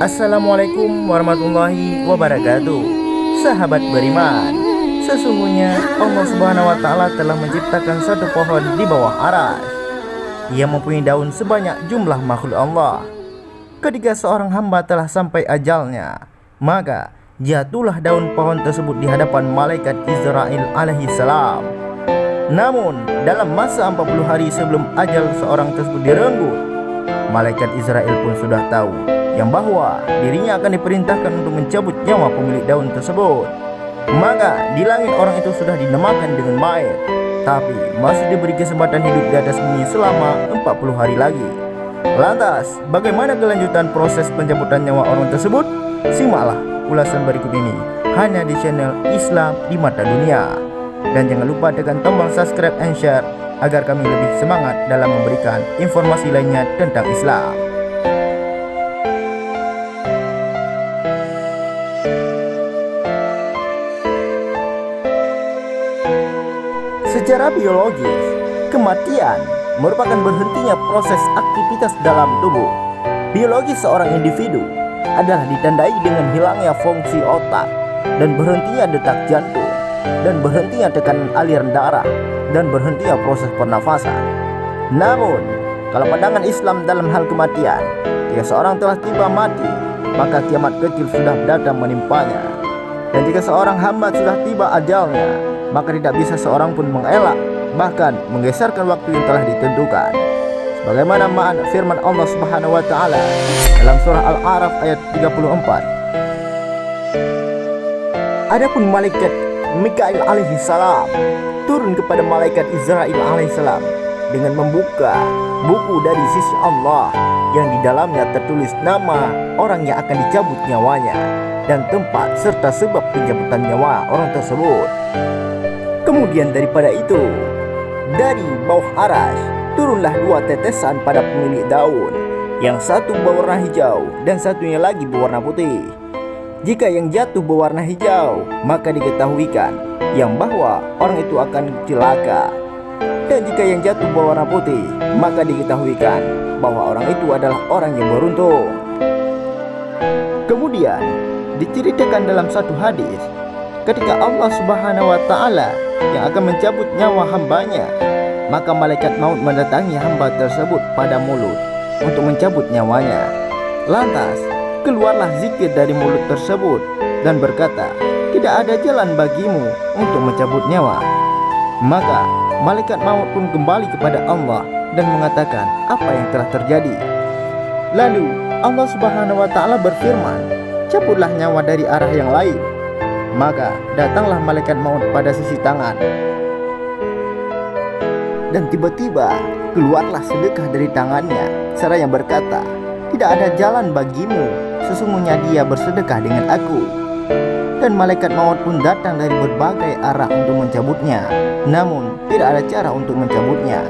Assalamualaikum warahmatullahi wabarakatuh. Sahabat beriman, sesungguhnya Allah Subhanahu wa Ta'ala telah menciptakan satu pohon di bawah aras. Ia mempunyai daun sebanyak jumlah makhluk Allah. Ketika seorang hamba telah sampai ajalnya, maka jatuhlah daun pohon tersebut di hadapan malaikat Israil alaihi salam. Namun dalam masa 40 hari sebelum ajal seorang tersebut direnggut, malaikat Israel pun sudah tahu yang bahwa dirinya akan diperintahkan untuk mencabut nyawa pemilik daun tersebut. Maka di langit orang itu sudah dinamakan dengan mayat, tapi masih diberi kesempatan hidup di atas bumi selama 40 hari lagi. Lantas bagaimana kelanjutan proses pencabutan nyawa orang tersebut? Simaklah ulasan berikut ini hanya di channel Islam di Mata Dunia. Dan jangan lupa tekan tombol subscribe and share agar kami lebih semangat dalam memberikan informasi lainnya tentang Islam. Secara biologis, kematian merupakan berhentinya proses aktivitas dalam tubuh. Biologis seorang individu adalah ditandai dengan hilangnya fungsi otak dan berhentinya detak jantung, dan berhentinya tekanan aliran darah, dan berhentinya proses pernafasan. Namun, kalau pandangan Islam dalam hal kematian, jika seorang telah tiba mati, maka kiamat kecil sudah datang menimpanya. Dan jika seorang hamba sudah tiba ajalnya, maka tidak bisa seorang pun mengelak, bahkan menggeserkan waktu yang telah ditentukan. Sebagaimana firman Allah Subhanahu wa Ta'ala dalam surah Al-A'raf ayat 34. Adapun malaikat Mikail alaihi salam turun kepada malaikat Israil alaihi salam dengan membuka buku dari sisi Allah yang di dalamnya tertulis nama orang yang akan dicabut nyawanya dan tempat serta sebab pencabutan nyawa orang tersebut. Kemudian daripada itu, dari bawah aras turunlah dua tetesan pada pemilik daun, yang satu berwarna hijau dan satunya lagi berwarna putih. Jika yang jatuh berwarna hijau, maka diketahuikan yang bahwa orang itu akan celaka. Dan jika yang jatuh berwarna putih, maka diketahuikan bahwa orang itu adalah orang yang beruntung. Kemudian diceritakan dalam satu hadis, ketika Allah Subhanahu wa Ta'ala yang akan mencabut nyawa hambanya, maka malaikat maut mendatangi hamba tersebut pada mulut untuk mencabut nyawanya. Lantas keluarlah zikir dari mulut tersebut dan berkata, tidak ada jalan bagimu untuk mencabut nyawa. Maka malaikat maut pun kembali kepada Allah dan mengatakan apa yang telah terjadi. Lalu Allah Subhanahu wa Ta'ala berfirman, cabutlah nyawa dari arah yang lain. Maka datanglah malaikat maut pada sisi tangan, dan tiba-tiba keluarlah sedekah dari tangannya, seraya berkata, tidak ada jalan bagimu, sesungguhnya dia bersedekah dengan aku. Dan malaikat maut pun datang dari berbagai arah untuk mencabutnya, namun tidak ada cara untuk mencabutnya.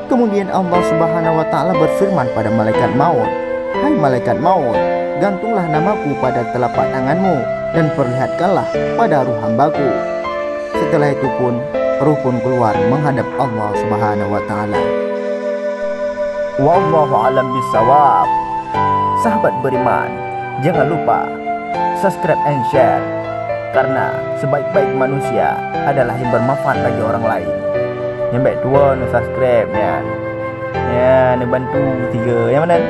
Kemudian Allah Subhanahu wa Ta'ala berfirman pada malaikat maut, hai malaikat maut, gantunglah namaku pada telapak tanganmu dan perlihatkanlah pada ruh hambaku. Setelah itu pun ruh pun keluar menghadap Allah Subhanahu wa Ta'ala. Wallahu a'lam bishawab. Sahabat beriman, jangan lupa subscribe and share, karena sebaik-baik manusia adalah yang bermanfaat bagi orang lain. Yang baik tua nu subscribe ya. Ya, nu bantu 3 yang mana?